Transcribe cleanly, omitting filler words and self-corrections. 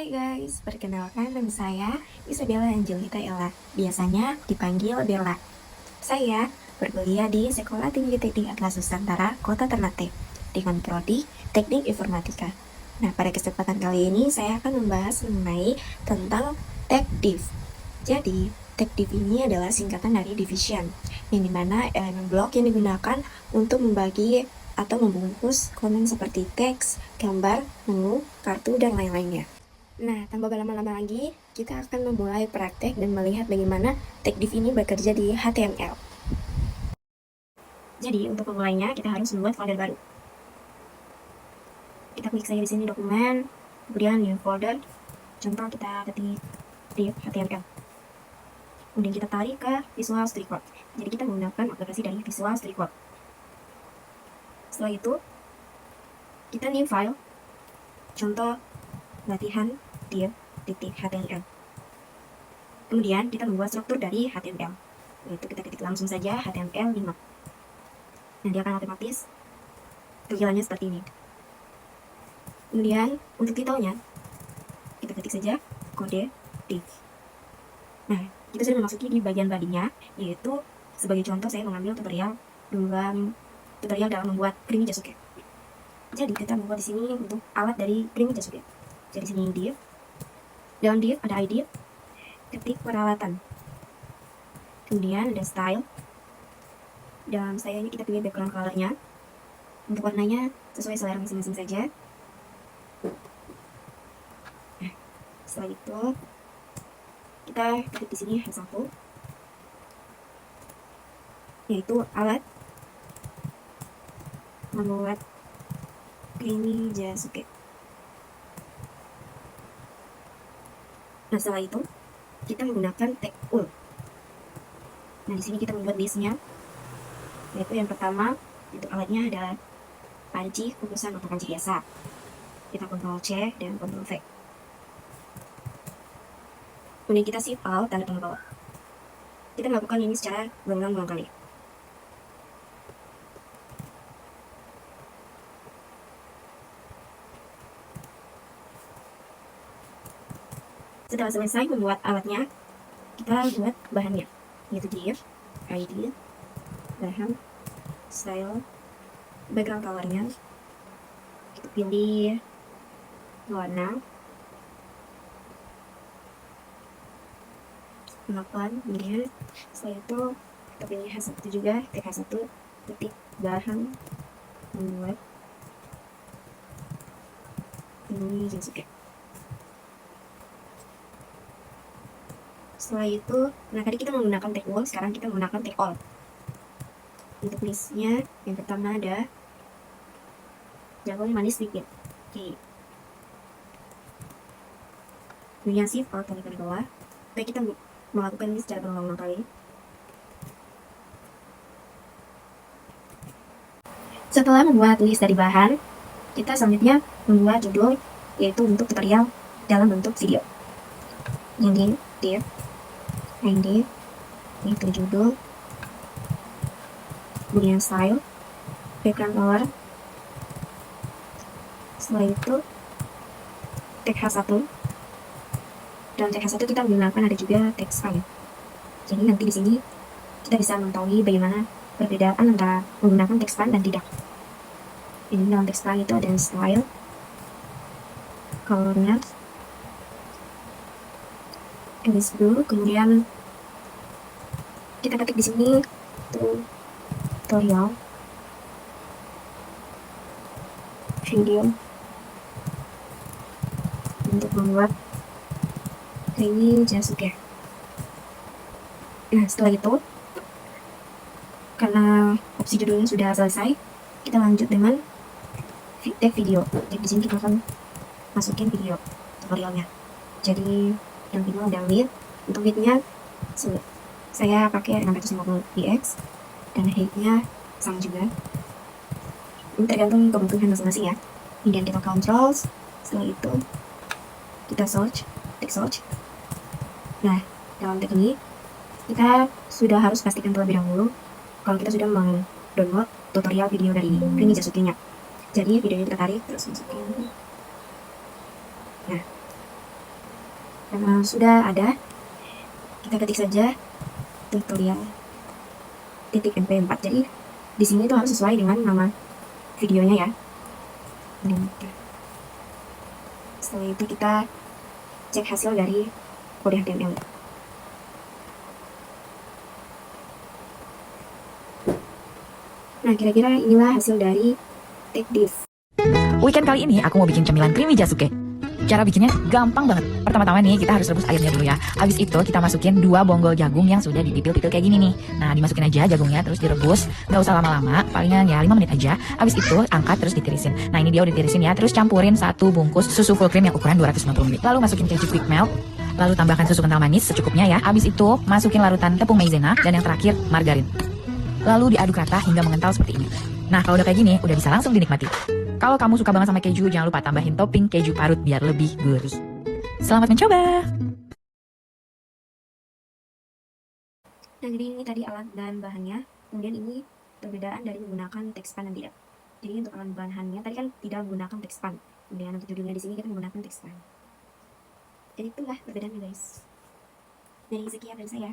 Hai guys, perkenalkan nama saya Isabella Angelita Ella, biasanya dipanggil Bella. Saya berkuliah di Sekolah Tinggi Teknik Atlas Nusantara, Kota Ternate, dengan prodi Teknik Informatika. Nah, pada kesempatan kali ini saya akan membahas mengenai tentang TechDiv. Jadi, TechDiv ini adalah singkatan dari division, yang dimana elemen blok yang digunakan untuk membagi atau membungkus konten seperti teks, gambar, menu, kartu, dan lain-lainnya. Nah, tanpa berlama-lama lagi, kita akan memulai praktek dan melihat bagaimana TechDiv ini bekerja di HTML. Jadi, untuk memulainya, kita harus membuat folder baru. Kita klik saja di sini dokumen, kemudian new folder. Contoh kita ketik div HTML. Kemudian kita tarik ke Visual Studio Code. Jadi kita menggunakan aplikasi dari Visual Studio Code. Setelah itu, kita new file. Contoh latihan div.html. Kemudian kita membuat struktur dari HTML. Yaitu kita ketik langsung saja HTML5. Dan dia akan otomatis tampilannya seperti ini. Kemudian untuk titelnya, kita ketik saja kode div. Nah, kita sudah memasuki di bagian bodinya, yaitu sebagai contoh saya mengambil tutorial dalam membuat Creamy Jasuke. Jadi kita membuat di sini untuk alat dari Creamy Jasuke. Jadi sini div, dalam div ada ID, ketik peralatan. Kemudian ada style. Dalam style ini kita pilih background colornya. Untuk warnanya sesuai selera masing-masing saja. Nah, setelah itu kita ketik di sini H1, yaitu alat membuat Creamy Jasuke. Nah, setelah itu kita menggunakan tag ul. Nah, di sini kita membuat listnya, yaitu yang pertama untuk alatnya ada panci kukusan atau panci biasa. Kita Ctrl C dan Ctrl V. Kemudian kita shift alt tanda tombol bawah. Kita melakukan ini secara berulang-ulang kali. Setelah selesai membuat alatnya, kita buat bahannya, yaitu div, ID, bahan, style, background colornya. Kita pilih warna, kemudian setelah itu kita pilih H1 juga, ketik H1, ketik bahan, membuat ini Jasuke. Setelah itu, nah tadi kita menggunakan tag all, sekarang kita menggunakan tag all. Untuk listnya, yang pertama ada jagung manis sedikit. Oke. Kemudian shift alt tanda bawah. Oke, kita melakukan ini secara berulang-ulang kali. Setelah membuat list dari bahan, kita selanjutnya membuat judul, yaitu untuk tutorial dalam bentuk video. Ini div, ID, itu judul, kemudian style, background color. Setelah itu tag H1, dan tag H1 kita menggunakan ada juga text file. Jadi nanti di sini kita bisa mengetahui bagaimana perbedaan antara menggunakan text file dan tidak. Ini dalam text file itu ada style, colornya, garis blue, kemudian kita ketik di sini tutorial video untuk membuat Creamy Jasuke. Nah, setelah itu, karena opsi judulnya sudah selesai, kita lanjut dengan tag video. Jadi di sini kita akan masukin video tutorialnya. Jadi yang video ada width. Untuk widthnya saya pakai 650px dan height-nya sama juga. Ini tergantung kebutuhan masing-masing ya. Kemudian kita control, setelah itu kita search, tag search. Nah, dalam tag ini kita sudah harus pastikan terlebih dahulu kalau kita sudah mendownload tutorial video dari Creamy Jasuke-nya. Jadi videonya kita tarik terus masukin. Nah, Sudah ada, kita ketik saja tutorial titik mp4. Jadi di sini itu harus sesuai dengan nama videonya ya. Setelah itu kita cek hasil dari kode HTML. Nah, kira-kira inilah hasil dari tag div. Weekend kali ini aku mau bikin cemilan creamy jasuke. Cara bikinnya gampang banget. Pertama-tama nih kita harus rebus airnya dulu ya. Habis itu kita masukin 2 bonggol jagung yang sudah dipipil-pipil kayak gini nih. Nah, dimasukin aja jagungnya terus direbus. Nggak usah lama-lama, palingan ya 5 menit aja. Habis itu angkat terus ditirisin. Nah, ini dia udah ditirisin ya. Terus campurin 1 bungkus susu full cream yang ukuran 250 ml. Lalu masukin keju quick melt. Lalu tambahkan susu kental manis secukupnya ya. Habis itu masukin larutan tepung maizena dan yang terakhir margarin. Lalu diaduk rata hingga mengental seperti ini. Nah, kalau udah kayak gini, udah bisa langsung dinikmati. Kalau kamu suka banget sama keju, jangan lupa tambahin topping keju parut biar lebih gurih. Selamat mencoba! Nah, jadi ini tadi alat dan bahannya. Kemudian ini perbedaan dari menggunakan tekspan dan tidak. Jadi untuk alat bahannya, tadi kan tidak menggunakan tekspan. Kemudian untuk judulnya di sini kita menggunakan tekspan. Jadi itulah perbedaannya guys. Jadi sekian dari saya.